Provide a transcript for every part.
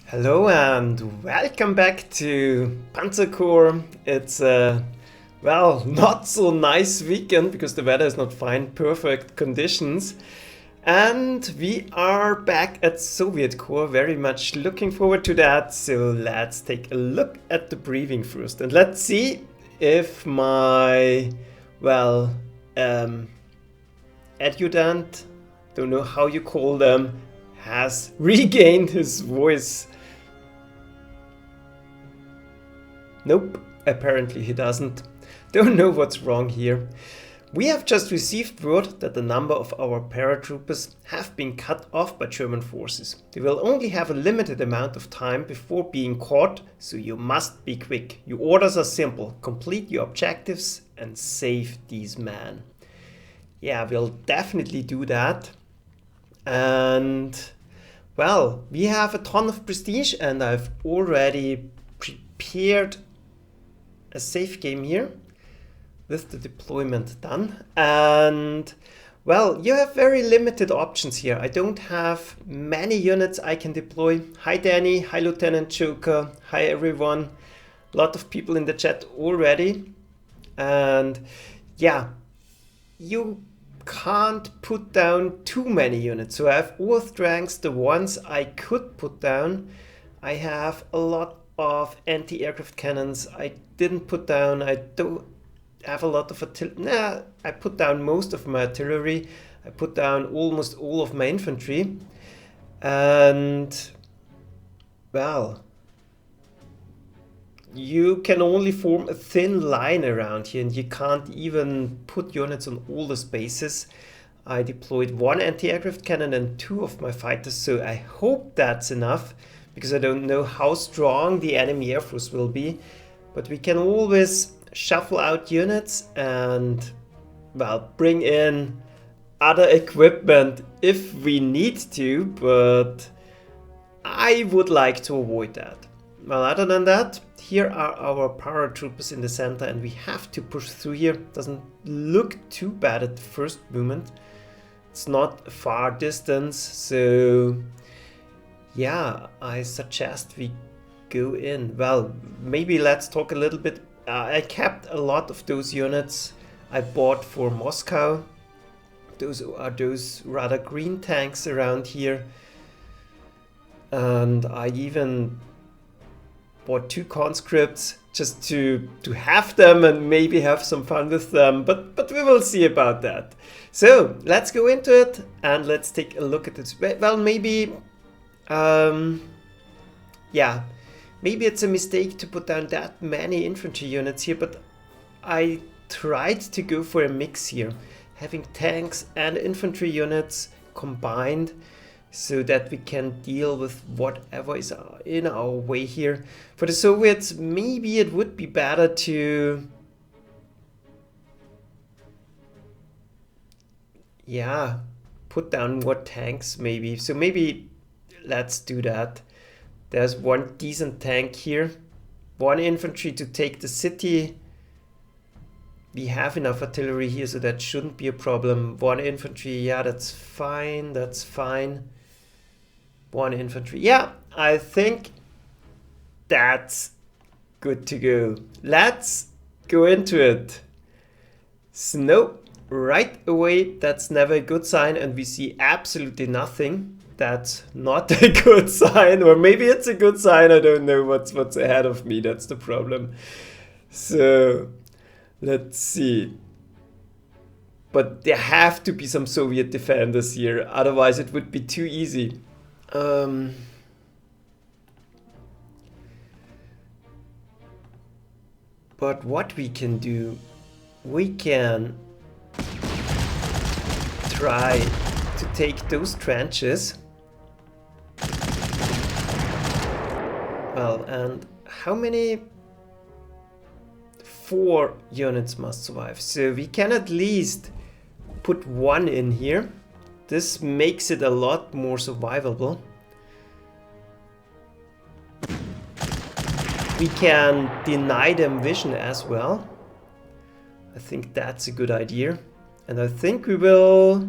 Hello and welcome back to Panzer Corps. It's a, not so nice weekend because the weather is not fine, perfect conditions. And we are back at Soviet Corps, very much looking forward to that. So let's take a look at the briefing first and let's see if my, adjutant, don't know how you call them, has regained his voice. Nope, apparently he doesn't. Don't know what's wrong here. We have just received word that a number of our paratroopers have been cut off by German forces. They will only have a limited amount of time before being caught, so you must be quick. Your orders are simple. Complete your objectives and save these men. Yeah, we'll definitely do that. And, we have a ton of prestige and I've already prepared a safe game here with the deployment done. And you have very limited options here. I don't have many units I can deploy. Hi Danny, hi Lieutenant Joker, hi everyone. A lot of people in the chat already. And yeah, you can't put down too many units. So I have all strengths, the ones I could put down. I have a lot of anti-aircraft cannons I didn't put down. I don't have a lot of artillery. I put down most of my artillery. I put down almost all of my infantry. And, you can only form a thin line around here and you can't even put units on all the spaces. I deployed one anti-aircraft cannon and two of my fighters, so I hope that's enough, because I don't know how strong the enemy air force will be. But we can always shuffle out units and, bring in other equipment if we need to, but I would like to avoid that. Well, other than that, here are our paratroopers in the center and we have to push through here. Doesn't look too bad at the first moment. It's not a far distance, so yeah, I suggest we go in. Maybe let's talk a little bit. I kept a lot of those units I bought for Moscow. Those are those rather green tanks around here. And I even bought 2 conscripts just to have them and maybe have some fun with them. But we will see about that. So let's go into it and let's take a look at this. Maybe maybe it's a mistake to put down that many infantry units here, but I tried to go for a mix here, having tanks and infantry units combined so that we can deal with whatever is in our way here. For the Soviets, maybe it would be better to put down more tanks maybe. So maybe let's do that. There's one decent tank here, one infantry to take the city. We have enough artillery here, so that shouldn't be a problem. One infantry, yeah, that's fine, that's fine. One infantry, yeah, I think that's good to go. Let's go into it. Snow right away, that's never a good sign, and we see absolutely nothing. That's not a good sign, or maybe it's a good sign. I don't know what's ahead of me. That's the problem. So let's see. But there have to be some Soviet defenders here, otherwise it would be too easy. But what we can do, we can try to take those trenches. And how many? 4 units must survive. So we can at least put 1 in here. This makes it a lot more survivable. We can deny them vision as well. I think that's a good idea. And I think we will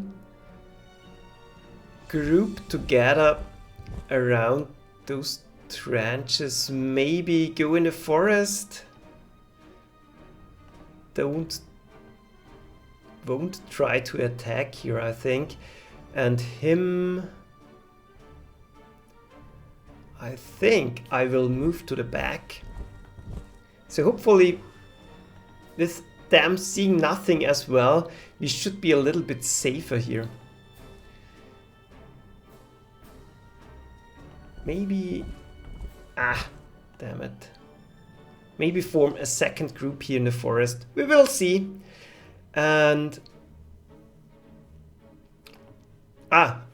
group together around those trenches, maybe go in the forest. Won't try to attack here, I think. And him, I think I will move to the back. So hopefully with them seeing nothing as well, we should be a little bit safer here. Maybe, damn it. Maybe form a second group here in the forest. We will see. And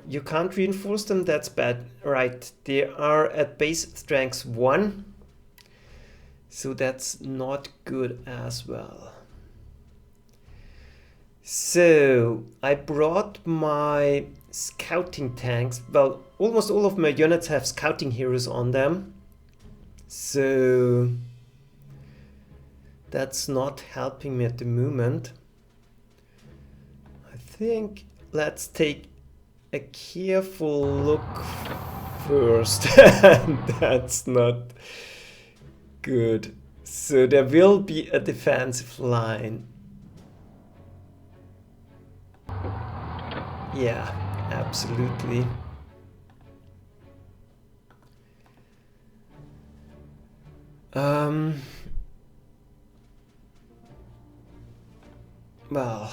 you can't reinforce them, that's bad. Right, they are at base strength 1. So that's not good as well. So I brought my scouting tanks. Well, almost all of my units have scouting heroes on them. So that's not helping me at the moment. I think let's take a careful look first. That's not good. So there will be a defensive line. Yeah, absolutely. Well,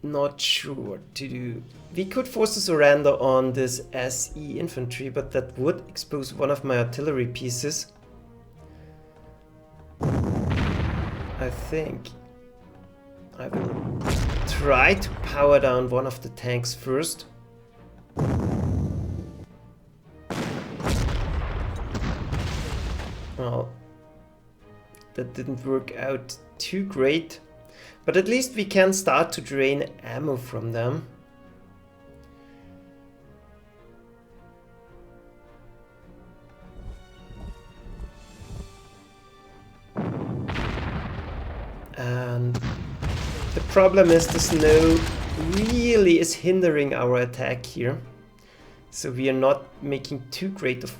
not sure what to do. We could force a surrender on this SE infantry, but that would expose one of my artillery pieces. I think I will try to power down one of the tanks first. Well, that didn't work out too great, but at least we can start to drain ammo from them. And the problem is the snow really is hindering our attack here. So we are not making too great of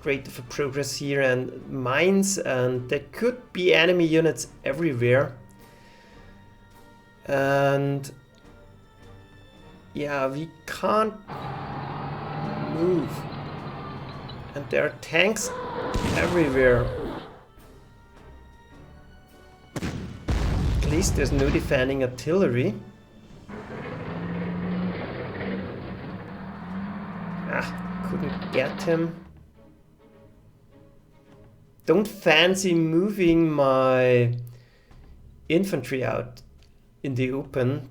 a progress here, and mines, and there could be enemy units everywhere. And yeah, we can't move. And there are tanks everywhere. At least there's no defending artillery. Couldn't get him. Don't fancy moving my infantry out in the open.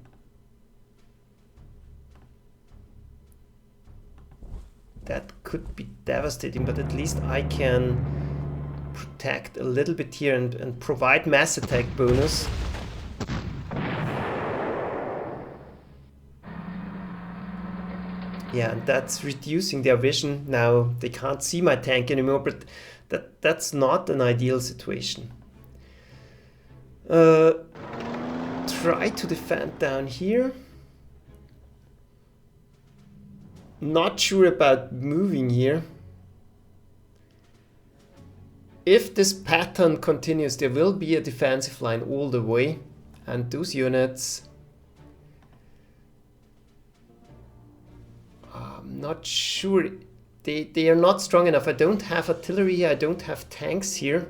That could be devastating, but at least I can protect a little bit here and provide mass attack bonus. Yeah, and that's reducing their vision. Now they can't see my tank anymore, but that's not an ideal situation. Try to defend down here. Not sure about moving here. If this pattern continues, there will be a defensive line all the way, and those units, I'm not sure, they are not strong enough. I don't have artillery here, I don't have tanks here.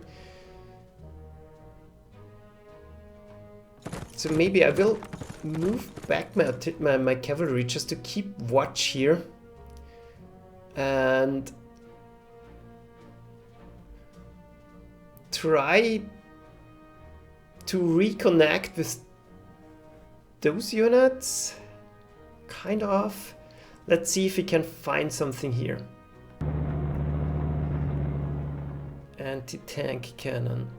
So maybe I will move back my cavalry just to keep watch here. And try to reconnect with those units. Kind of. Let's see if we can find something here. Anti-tank cannon.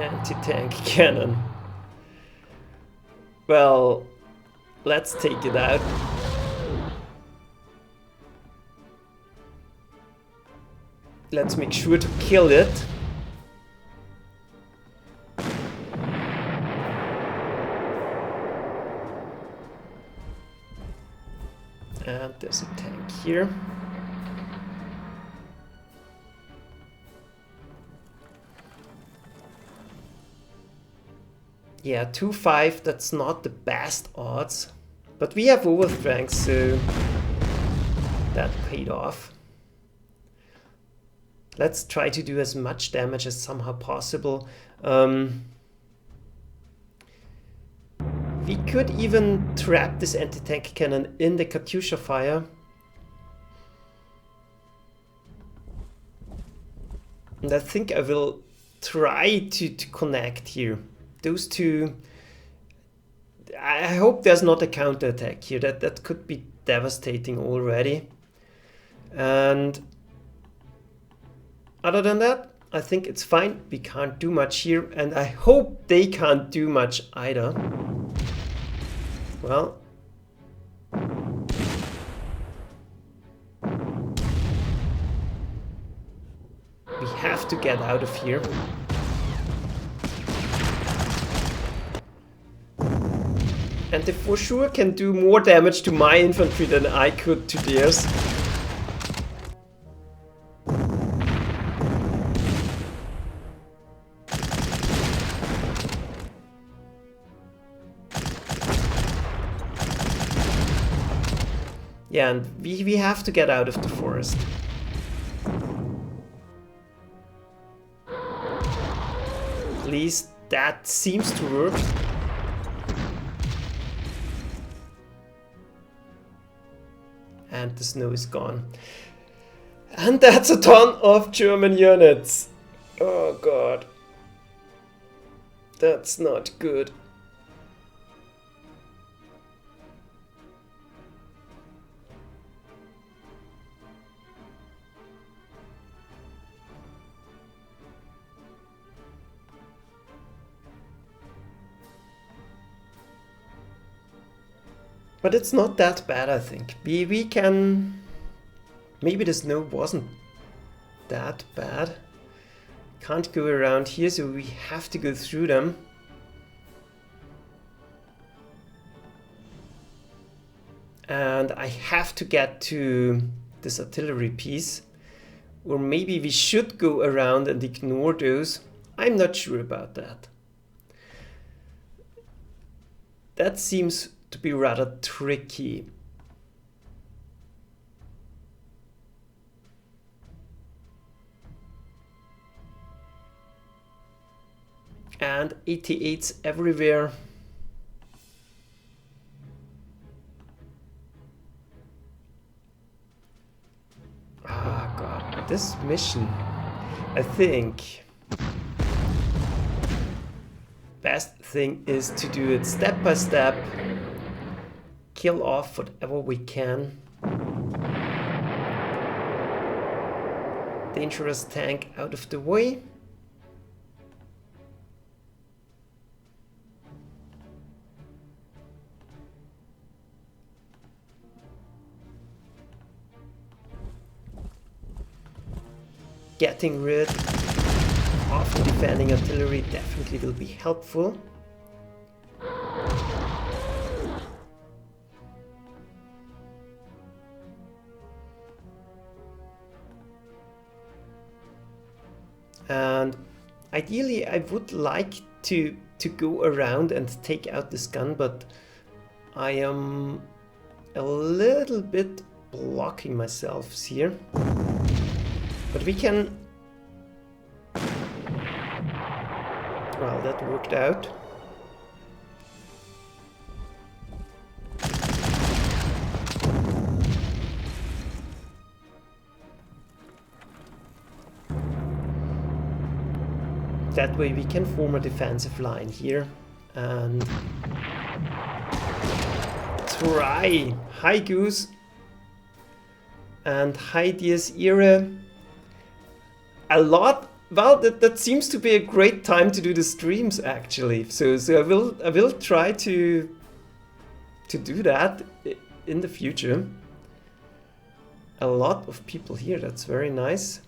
Anti-tank cannon. Well, let's take it out. Let's make sure to kill it. And there's a tank here. Yeah, 2-5, that's not the best odds. But we have overstrength, so that paid off. Let's try to do as much damage as somehow possible. We could even trap this anti-tank cannon in the Katyusha fire. And I think I will try to connect here. Those two... I hope there's not a counterattack here. That could be devastating already. And other than that, I think it's fine. We can't do much here. And I hope they can't do much either. Well, we have to get out of here. And they for sure can do more damage to my infantry than I could to theirs. Yeah, and we have to get out of the forest. At least that seems to work. And the snow is gone. And that's a ton of German units. Oh god. That's not good. But it's not that bad, I think. We can... Maybe the snow wasn't that bad. Can't go around here, so we have to go through them. And I have to get to this artillery piece. Or maybe we should go around and ignore those. I'm not sure about that. That seems to be rather tricky. And 88s everywhere. Ah, God, this mission, I think best thing is to do it step by step. Kill off whatever we can. Dangerous tank out of the way. Getting rid of the defending artillery definitely will be helpful. And ideally I would like to go around and take out this gun, but I am a little bit blocking myself here. But we can... Well, that worked out. That way we can form a defensive line here and try High Goose and High Dies Irae a lot. Well, that seems to be a great time to do the streams actually. So I will try to do that in the future. A lot of people here, that's very nice.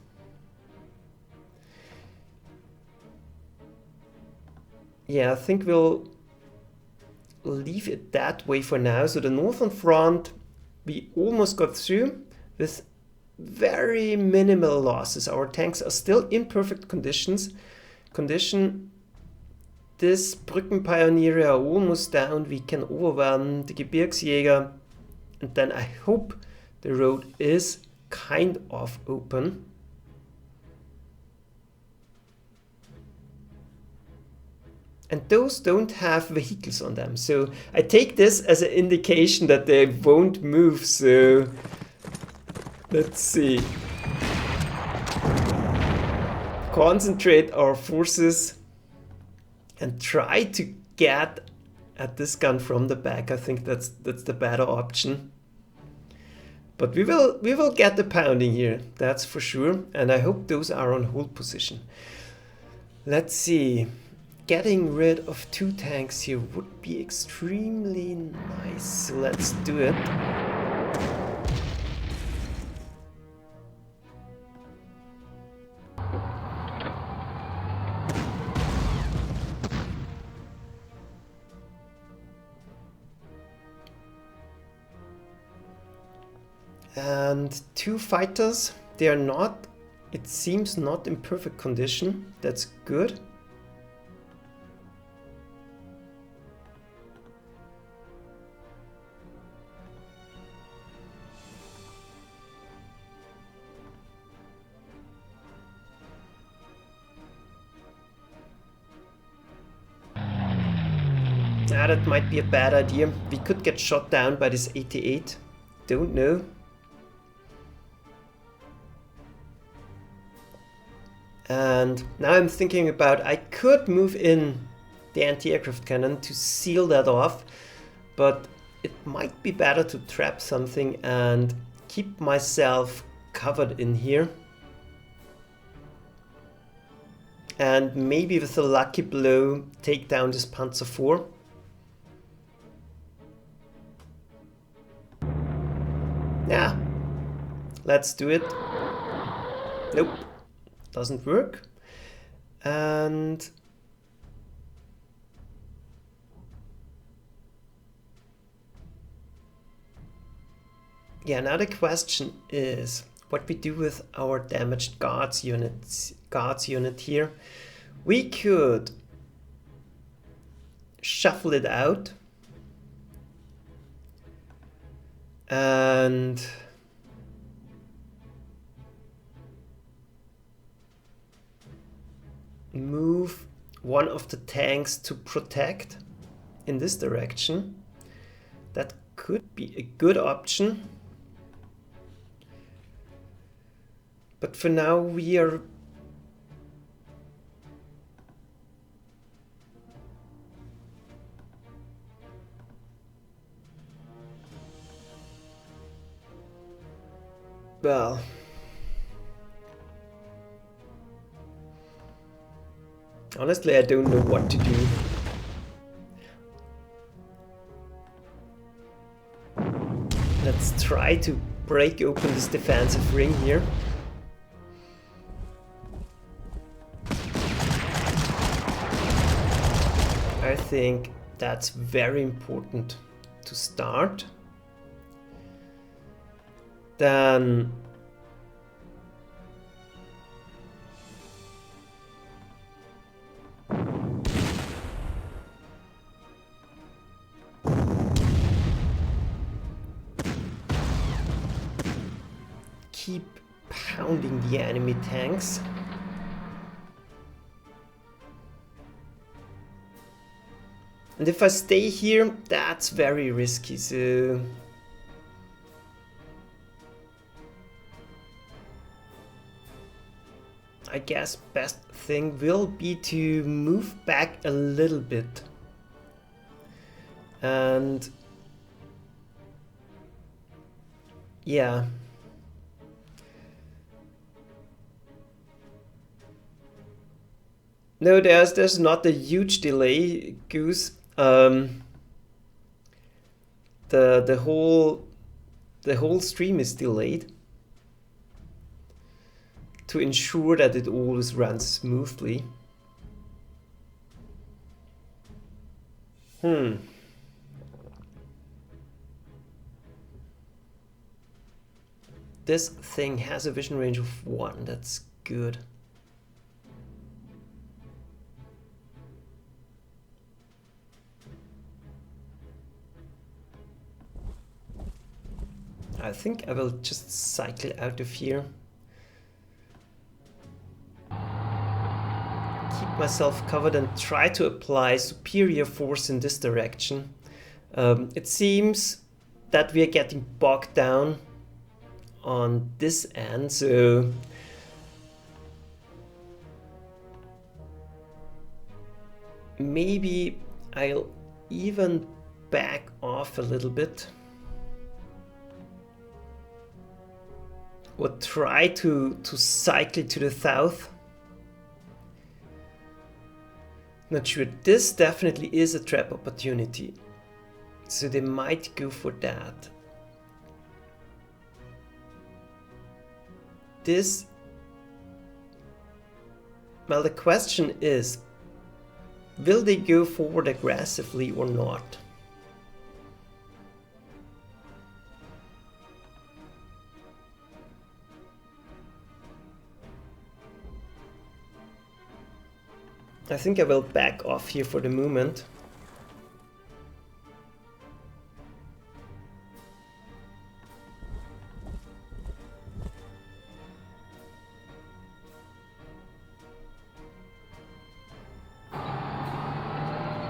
Yeah, I think we'll leave it that way for now. So the Northern Front we almost got through with very minimal losses. Our tanks are still in perfect condition. This Brückenpioniere are almost down. We can overwhelm the Gebirgsjäger. And then I hope the road is kind of open. And those don't have vehicles on them. So I take this as an indication that they won't move. So let's see. Concentrate our forces and try to get at this gun from the back. I think that's the better option. But we will get the pounding here, that's for sure. And I hope those are on hold position. Let's see. Getting rid of 2 tanks here would be extremely nice. So let's do it. And 2 fighters, they are not, it seems, not in perfect condition. That's good. That might be a bad idea. We could get shot down by this 88. Don't know. And now I'm thinking about, I could move in the anti-aircraft cannon to seal that off, but it might be better to trap something and keep myself covered in here. And maybe with a lucky blow take down this Panzer IV. Yeah, let's do it. Nope, doesn't work. And yeah, now the question is what we do with our damaged guards unit here. We could shuffle it out and move one of the tanks to protect in this direction. That could be a good option. But for now we are well, honestly, I don't know what to do. Let's try to break open this defensive ring here. I think that's very important to start. Then keep pounding the enemy tanks. And if I stay here, that's very risky, so I guess best thing will be to move back a little bit. And yeah. No, there's not a huge delay, Goose. The whole stream is delayed to ensure that it always runs smoothly. This thing has a vision range of 1. That's good. I think I will just cycle out of here. Keep myself covered and try to apply superior force in this direction. It seems that we are getting bogged down on this end, so maybe I'll even back off a little bit. Or try to cycle to the south. Not sure. This definitely is a trap opportunity. So they might go for that. This... Well, the question is, will they go forward aggressively or not? I think I will back off here for the moment.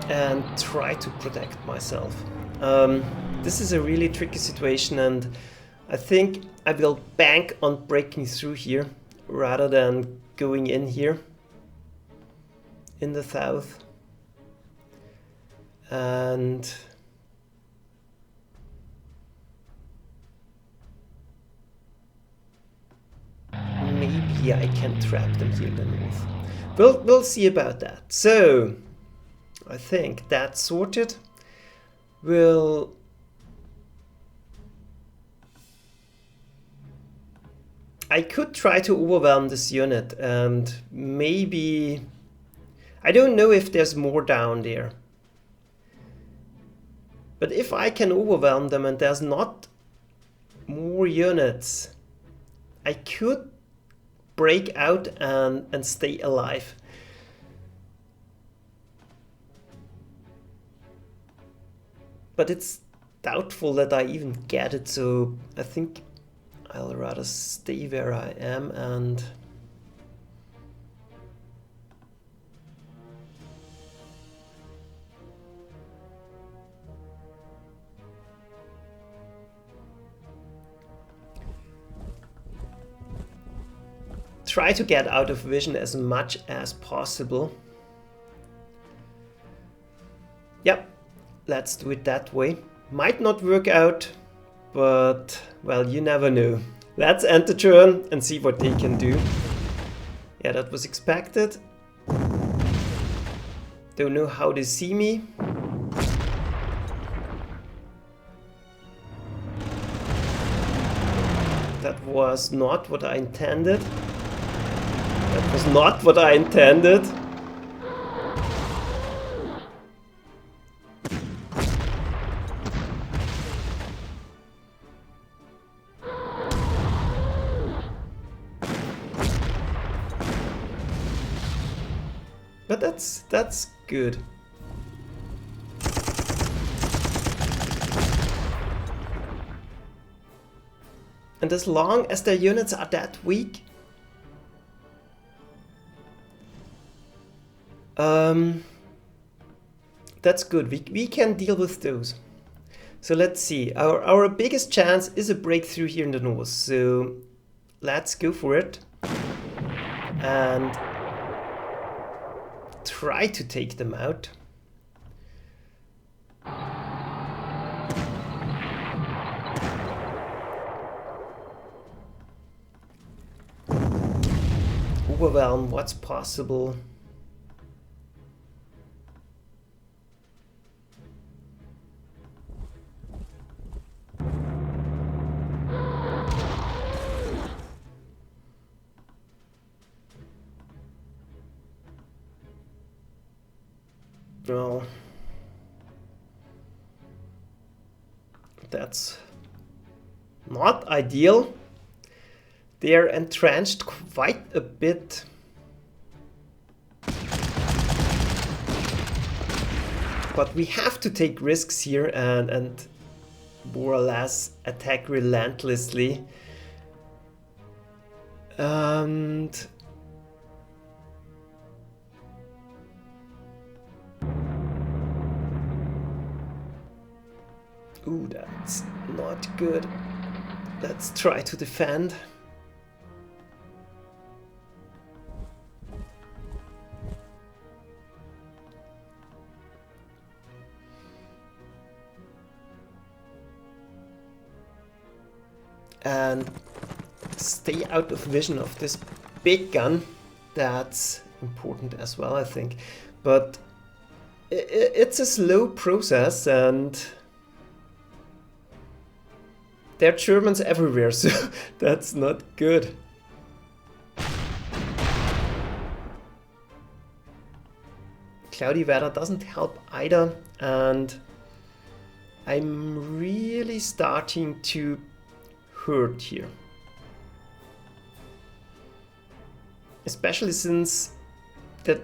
And try to protect myself. This is a really tricky situation, and I think I will bank on breaking through here rather than going in here in the south. And maybe I can trap them here in the north. We'll see about that. So I think that's sorted. I could try to overwhelm this unit and maybe... I don't know if there's more down there. But if I can overwhelm them and there's not more units, I could break out and stay alive. But it's doubtful that I even get it, so I think I'll rather stay where I am and... try to get out of vision as much as possible. Yep, let's do it that way. Might not work out, but well, you never know. Let's end the turn and see what they can do. Yeah, that was expected. Don't know how they see me. That was not what I intended. That was not what I intended. But that's good. And as long as their units are that weak, that's good. We can deal with those. So let's see. Our biggest chance is a breakthrough here in the north. So let's go for it. And try to take them out. Overwhelm what's possible. Well, that's not ideal. They're entrenched quite a bit. But we have to take risks here and more or less attack relentlessly. And ooh, that's not good. Let's try to defend. And stay out of vision of this big gun. That's important as well, I think. But it's a slow process, and there are Germans everywhere, so that's not good. Cloudy weather doesn't help either, and I'm really starting to hurt here. Especially since that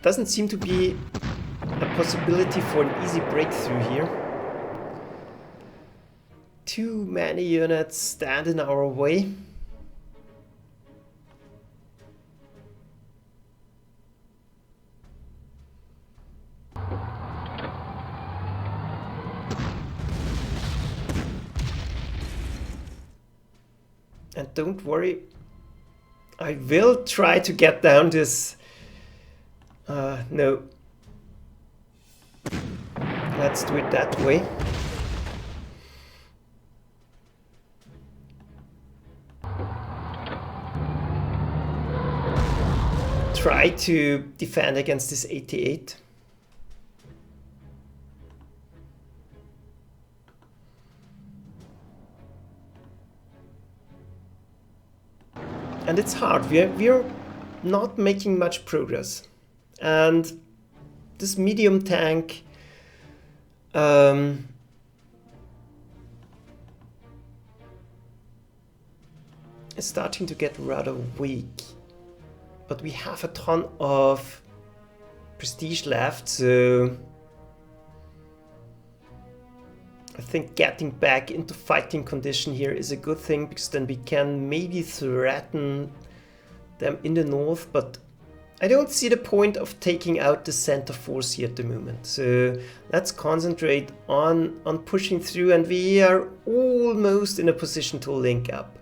doesn't seem to be a possibility for an easy breakthrough here. Too many units stand in our way. And don't worry, I will try to get down this... no. Let's do it that way. Try to defend against this 88. And it's hard, we're not making much progress. And this medium tank is starting to get rather weak. But we have a ton of prestige left, so I think getting back into fighting condition here is a good thing, because then we can maybe threaten them in the north, but I don't see the point of taking out the center force here at the moment. So let's concentrate on pushing through, and we are almost in a position to link up.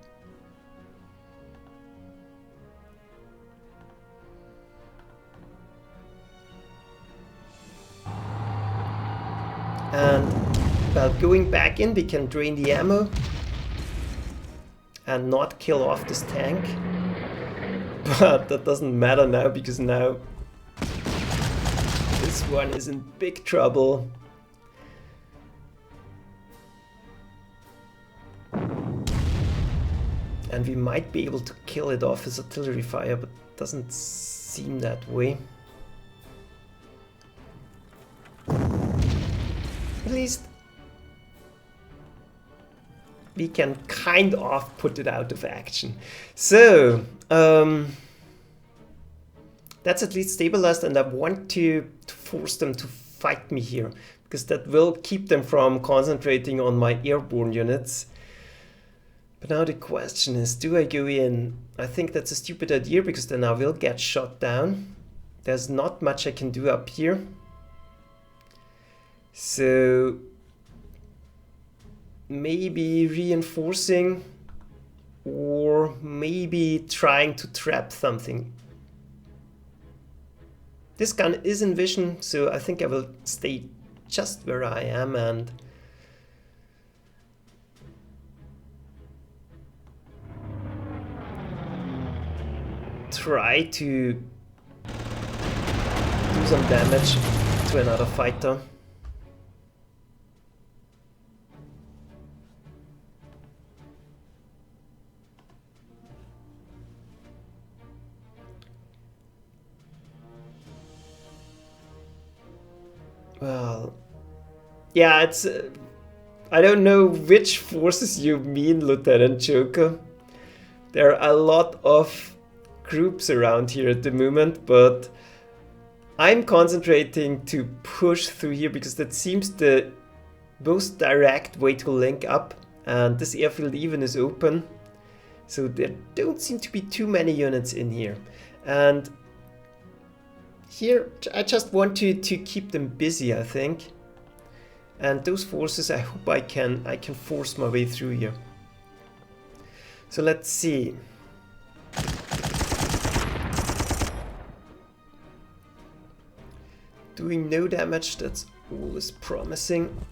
And well, going back in, we can drain the ammo and not kill off this tank. But that doesn't matter now, because now this one is in big trouble. And we might be able to kill it off as artillery fire, but it doesn't seem that way. At least we can kind of put it out of action. So that's at least stabilized, and I want to force them to fight me here, because that will keep them from concentrating on my airborne units. But now the question is, do I go in? I think that's a stupid idea, because then I will get shot down. There's not much I can do up here. So maybe reinforcing, or maybe trying to trap something. This gun is in vision, so I think I will stay just where I am and try to do some damage to another fighter. Well, yeah, it's... I don't know which forces you mean, Lieutenant Joker. There are a lot of groups around here at the moment, but I'm concentrating to push through here because that seems the most direct way to link up, and this airfield even is open, so there don't seem to be too many units in here. And here I just want to keep them busy, I think, and those forces I hope I can force my way through here. So let's see. Doing no damage, that's always promising.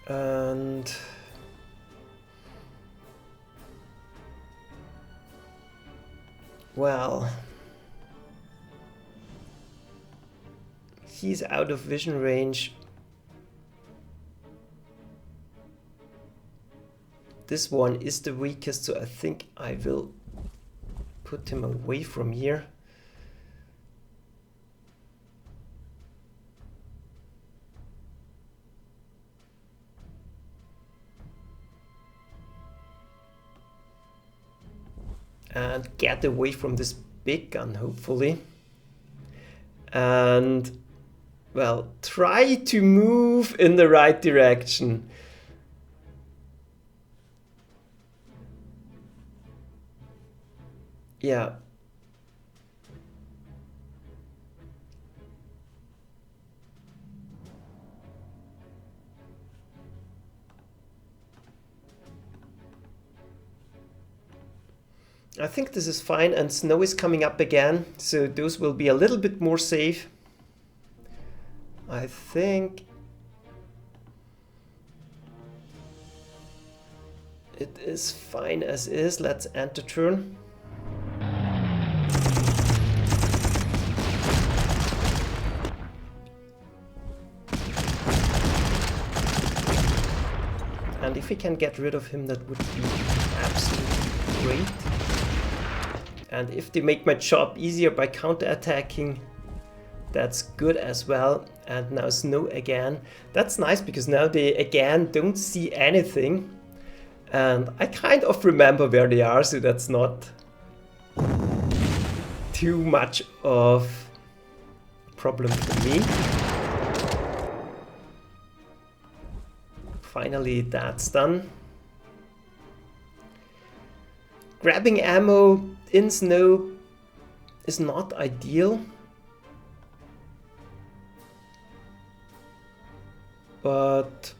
And well, he's out of vision range. This one is the weakest, so I think I will put him away from here. And get away from this big gun, hopefully. And, well, try to move in the right direction. Yeah. I think this is fine, and snow is coming up again, so those will be a little bit more safe. I think it is fine as is. Let's end the turn. And if we can get rid of him, that would be absolutely great. And if they make my job easier by counterattacking, that's good as well. And now snow again. That's nice because now they again don't see anything. And I kind of remember where they are, so that's not too much of a problem for me. Finally, that's done. Grabbing ammo in snow is not ideal, but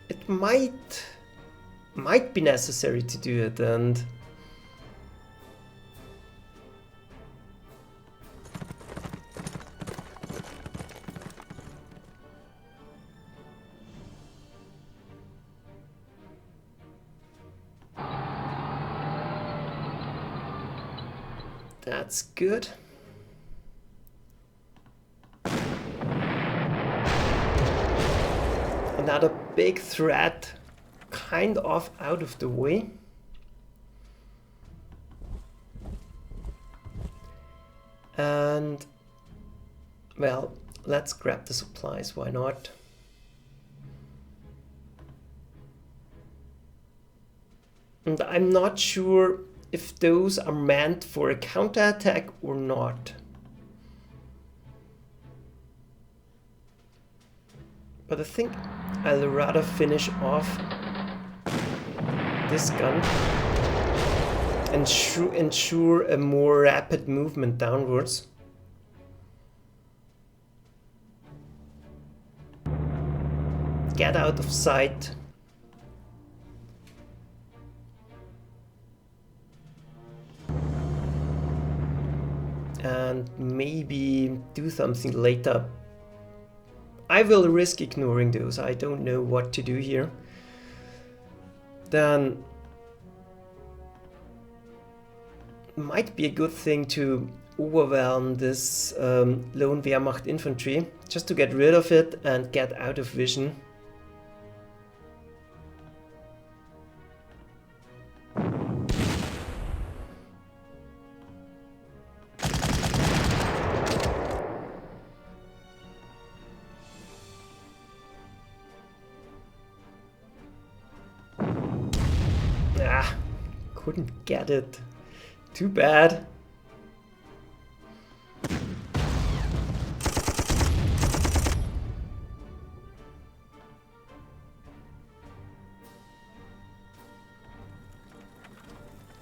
it might be necessary to do it. And that's good. Another big threat, kind of out of the way. And, well, let's grab the supplies, why not? And I'm not sure if those are meant for a counterattack or not. But I think I'll rather finish off this gun and ensure a more rapid movement downwards. Get out of sight. And maybe do something later. I will risk ignoring those. I don't know what to do here. Then might be a good thing to overwhelm this lone Wehrmacht infantry, just to get rid of it and get out of vision. couldn't get it. Too bad.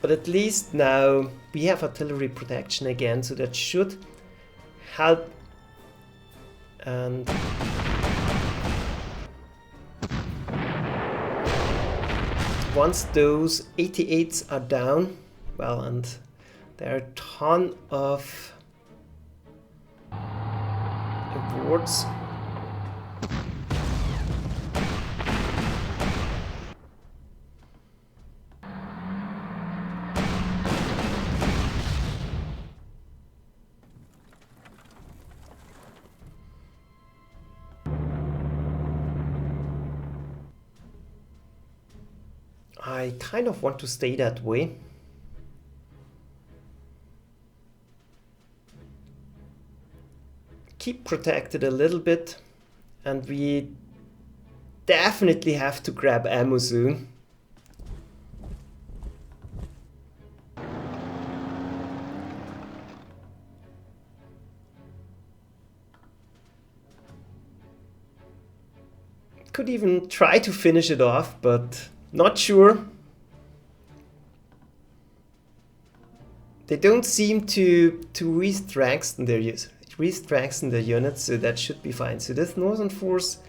But at least now we have artillery protection again, so that should help. And once those 88s are down, well, and there are a ton of awards. I kind of want to stay that way. Keep protected a little bit, and we definitely have to grab ammo soon. Could even try to finish it off, but not sure. They don't seem to re-strengthen their units, so that should be fine. So this northern force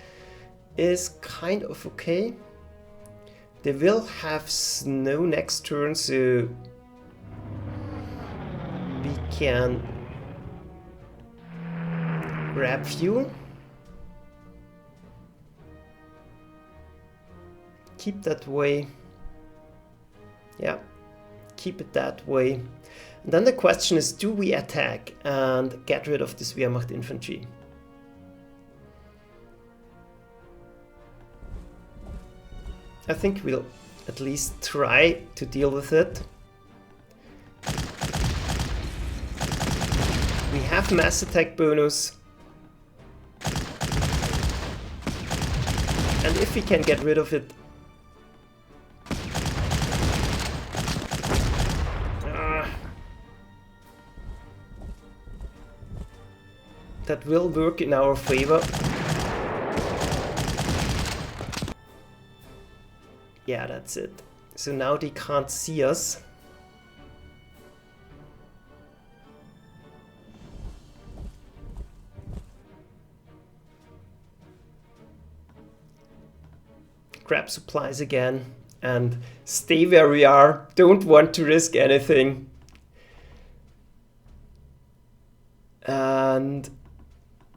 is kind of okay. They will have snow next turn, so we can grab fuel. Keep that way. Yeah, keep it that way. And then the question is, do we attack and get rid of this Wehrmacht infantry? I think we'll at least try to deal with it. We have mass attack bonus. And if we can get rid of it, that will work in our favor. Yeah, that's it. So now they can't see us. Grab supplies again and stay where we are. Don't want to risk anything. And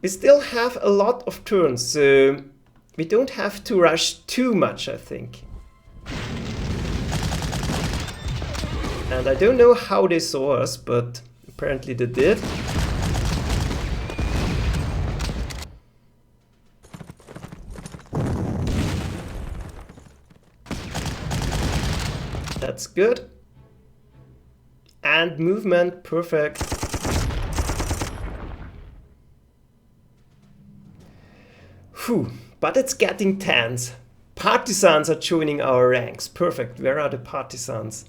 we still have a lot of turns, so we don't have to rush too much, I think. And I don't know how they saw us, but apparently they did. That's good. And movement, perfect. Whew, but it's getting tense. Partisans are joining our ranks. Perfect. Where are the partisans?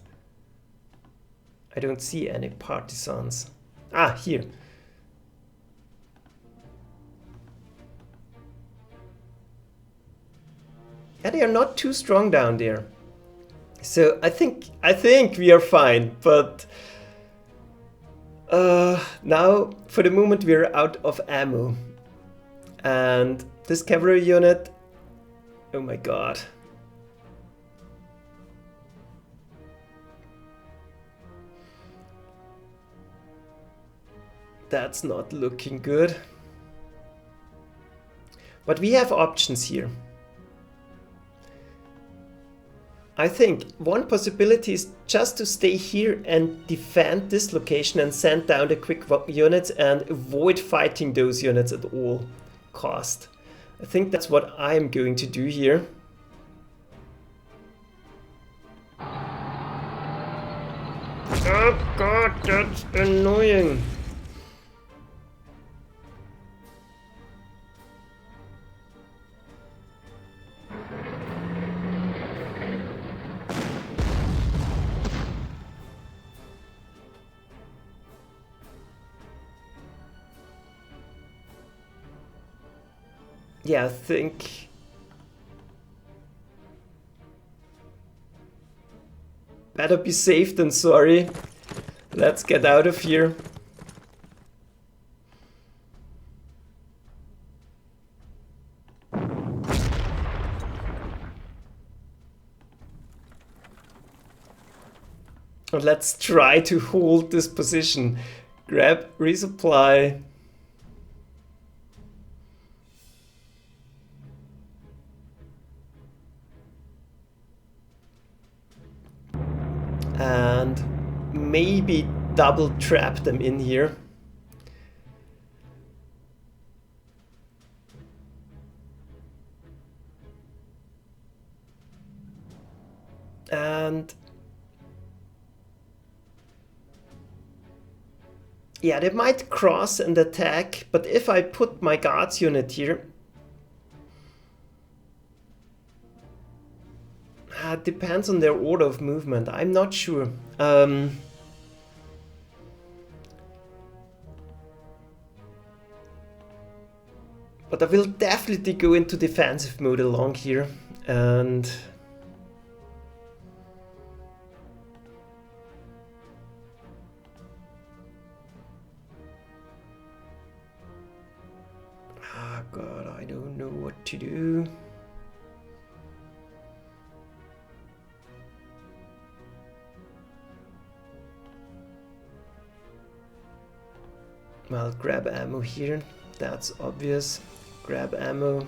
I don't see any partisans. Ah, here. Yeah, they are not too strong down there. So I think we are fine, but now for the moment we're out of ammo. And this cavalry unit, oh my god. That's not looking good. But we have options here. I think one possibility is just to stay here and defend this location and send down the quick units and avoid fighting those units at all cost. I think that's what I'm going to do here. Oh god, that's annoying. Yeah, I think... Better be safe than sorry. Let's get out of here. And let's try to hold this position. Grab, resupply. And maybe double trap them in here. And yeah, they might cross and attack, but if I put my guards unit here, it depends on their order of movement. I'm not sure. But I will definitely go into defensive mode along here, and God, I don't know what to do. Well, grab ammo here, that's obvious. Grab ammo.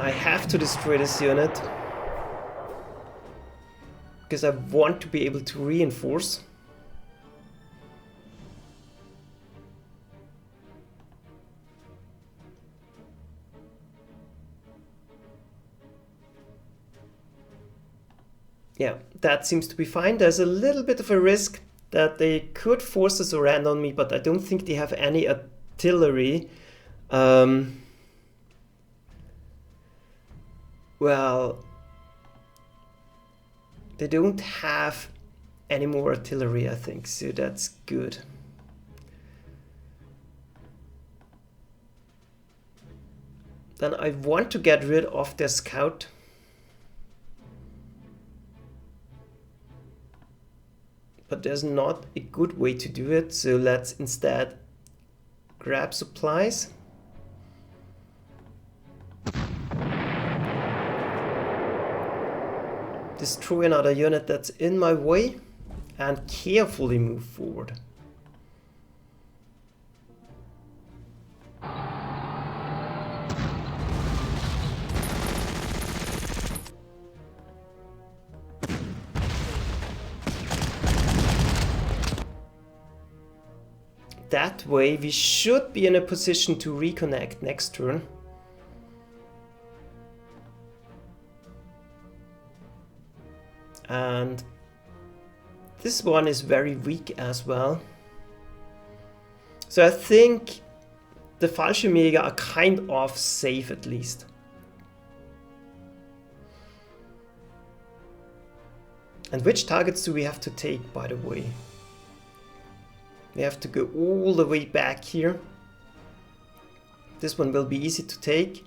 I have to destroy this unit because I want to be able to reinforce. Yeah, that seems to be fine. There's a little bit of a risk that they could force a surrender on me, but I don't think they have any artillery. Well, they don't have any more artillery, I think, so that's good. Then I want to get rid of their scout. But there's not a good way to do it, so let's instead grab supplies. Destroy another unit that's in my way and carefully move forward. That way we should be in a position to reconnect next turn. And this one is very weak as well. So I think the Fallschirmjäger are kind of safe at least. And which targets do we have to take, by the way? We have to go all the way back here. This one will be easy to take.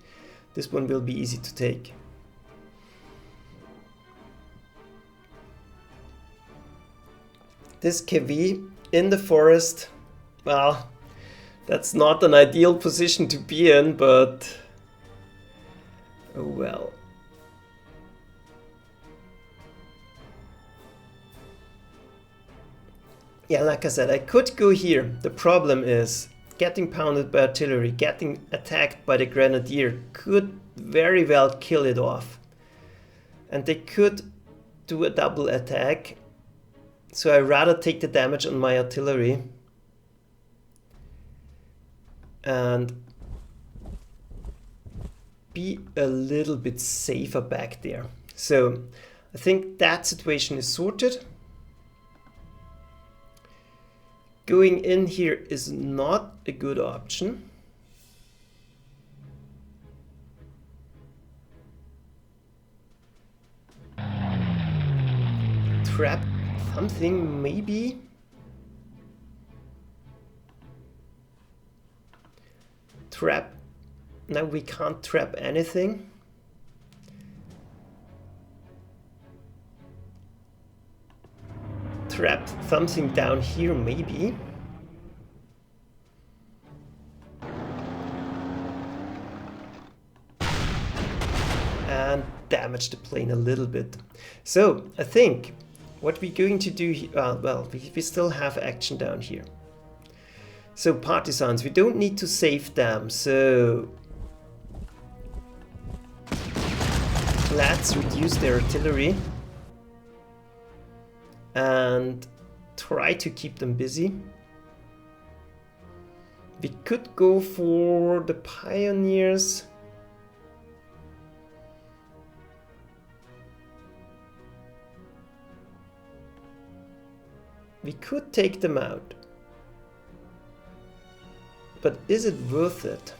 This one will be easy to take. This KV in the forest, well, that's not an ideal position to be in, but oh well. Yeah, like I said, I could go here. The problem is getting pounded by artillery, getting attacked by the grenadier could very well kill it off. And they could do a double attack. So I rather take the damage on my artillery and be a little bit safer back there. So I think that situation is sorted. Going in here is not a good option. Trap something, maybe. Trap. Now we can't trap anything. Trap something down here, maybe. And damage the plane a little bit. So I think what we're going to do here, well, we still have action down here. So partisans, we don't need to save them, so let's reduce their artillery and try to keep them busy. We could go for the pioneers. We could take them out. But is it worth it?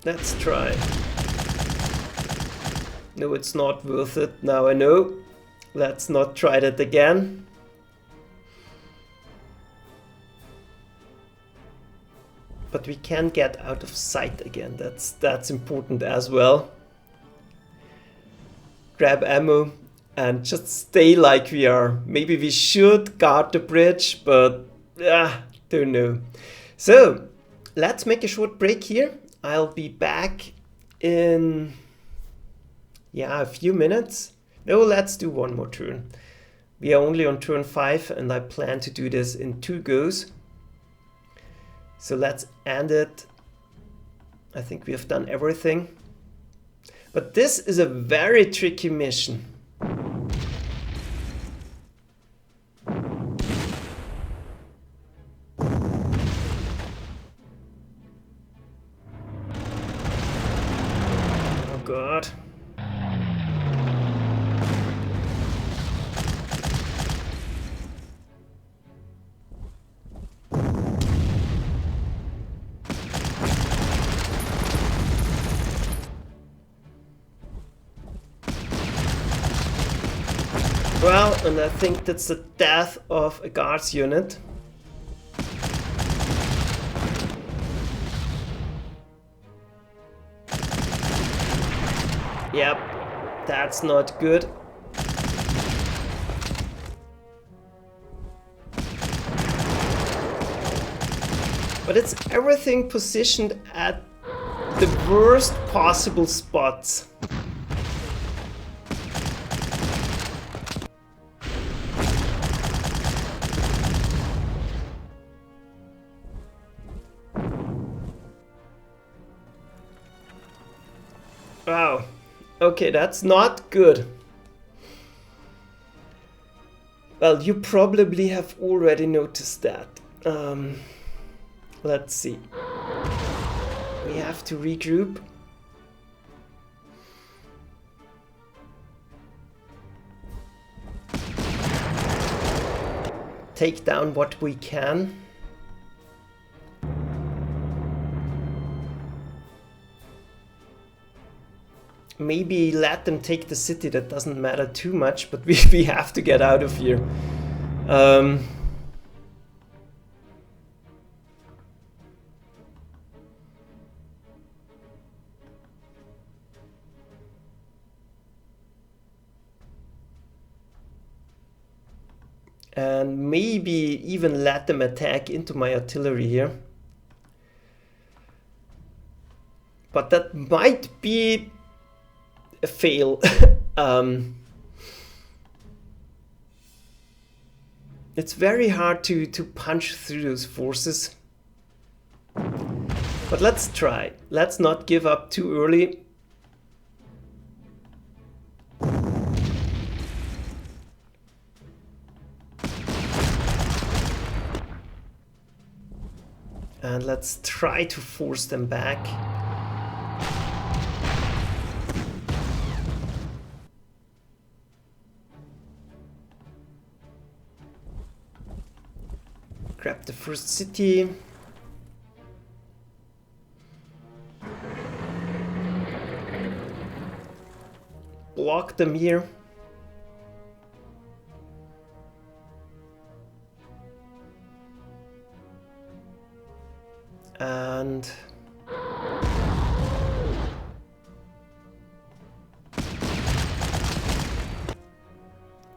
Let's try. No, it's not worth it. Now I know. Let's not try that again. But we can get out of sight again. That's important as well. Grab ammo and just stay like we are. Maybe we should guard the bridge, but don't know. So let's make a short break here. I'll be back in a few minutes. No, let's do one more turn. We are only on turn 5 and I plan to do this in 2 goes. So let's end it. I think we have done everything. But this is a very tricky mission. Oh God. Well, and I think that's the death of a guards unit. Yep, that's not good. But it's everything positioned at the worst possible spots. Wow, okay, that's not good. Well, you probably have already noticed that. Let's see. We have to regroup. Take down what we can. Maybe let them take the city, that doesn't matter too much, but we have to get out of here. And maybe even let them attack into my artillery here. But that might be a fail. It's very hard to punch through those forces. But let's try. Let's not give up too early. And let's try to force them back. Grab the first city. Block them here. And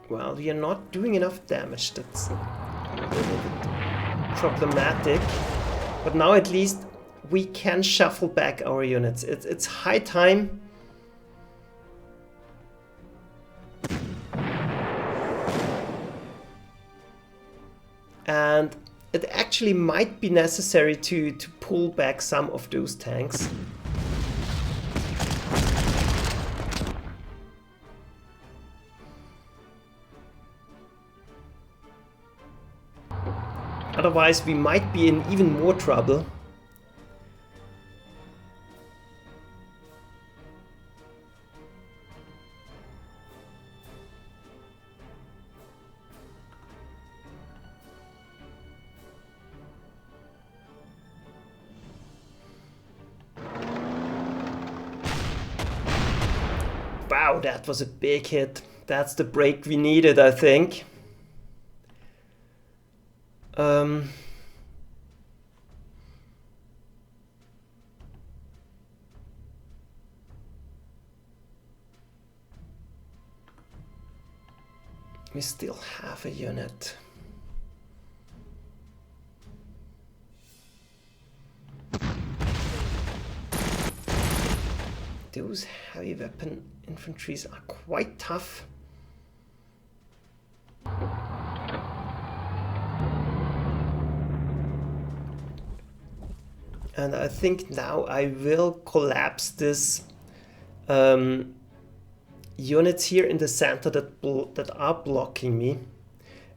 well, we are not doing enough damage. That's a little bit problematic. But now at least we can shuffle back our units. It's high time. And it actually might be necessary to pull back some of those tanks. Otherwise, we might be in even more trouble. Wow, that was a big hit. That's the break we needed, I think. We still have a unit. Those heavy weapon infantries are quite tough. And I think now I will collapse this units here in the center that are blocking me.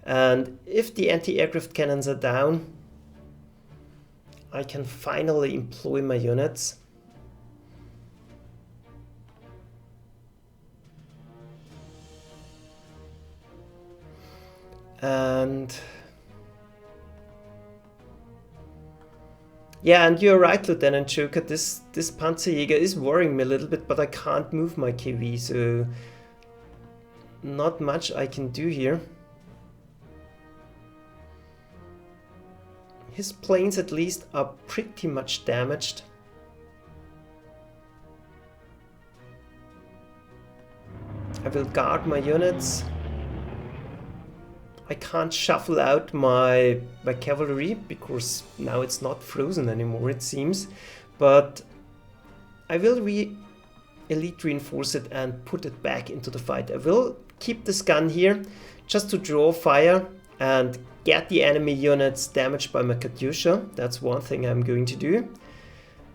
And if the anti-aircraft cannons are down, I can finally employ my units. And yeah, and you're right, Lieutenant Zhukov, this Panzerjäger is worrying me a little bit, but I can't move my KV, so not much I can do here. His planes at least are pretty much damaged. I will guard my units. I can't shuffle out my cavalry because now it's not frozen anymore, it seems. But I will elite reinforce it and put it back into the fight. I will keep this gun here just to draw fire and get the enemy units damaged by my Katyusha. That's one thing I'm going to do.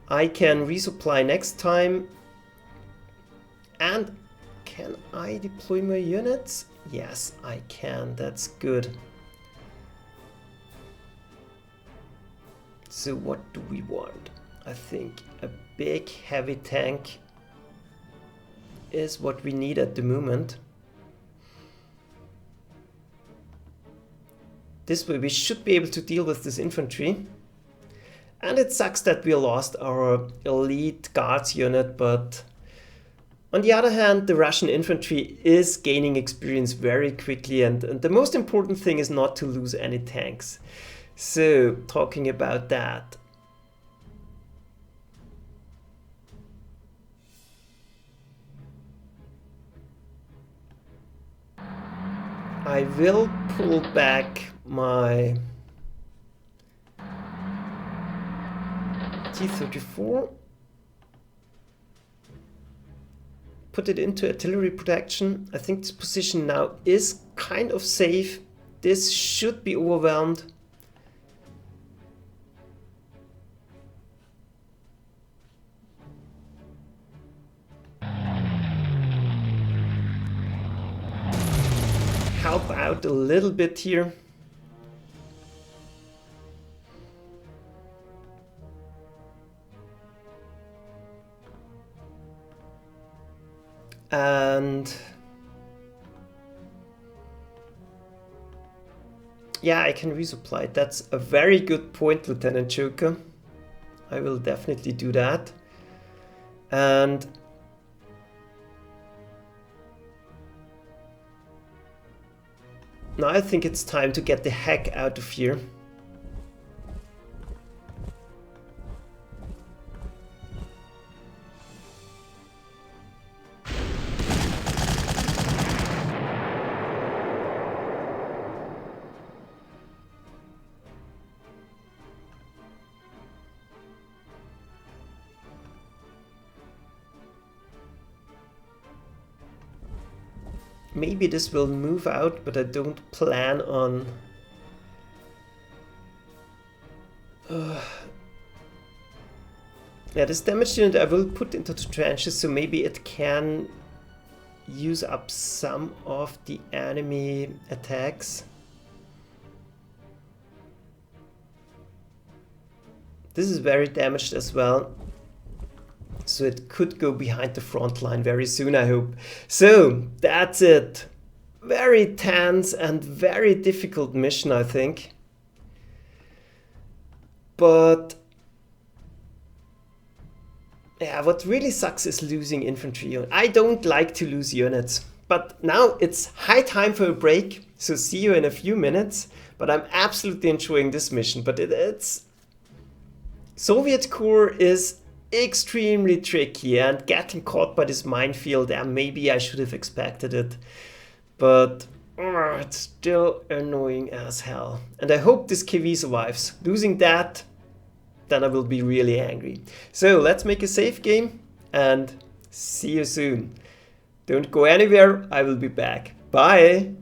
I can resupply next time. And can I deploy my units? Yes, I can. That's good. So what do we want? I think a big heavy tank is what we need at the moment. This way we should be able to deal with this infantry. And it sucks that we lost our elite guards unit, but on the other hand, the Russian infantry is gaining experience very quickly, and the most important thing is not to lose any tanks. So, talking about that. I will pull back my T-34. Put it into artillery protection. I think this position now is kind of safe. This should be overwhelmed. Help out a little bit here. And yeah, I can resupply. That's a very good point, Lieutenant Joker. I will definitely do that. And now I think it's time to get the heck out of here. Maybe this will move out, but I don't plan on... Yeah, this damage unit I will put into the trenches, so maybe it can use up some of the enemy attacks. This is very damaged as well. So it could go behind the front line very soon, I hope. So, that's it. Very tense and very difficult mission, I think. But yeah, what really sucks is losing infantry. I don't like to lose units. But now it's high time for a break. So see you in a few minutes. But I'm absolutely enjoying this mission. But it's... Soviet Corps is extremely tricky, and getting caught by this minefield, and maybe I should have expected it, but it's still annoying as hell. And I hope this KV survives. Losing that, then I will be really angry. So let's make a save game and see you soon. Don't go anywhere, I will be back. Bye!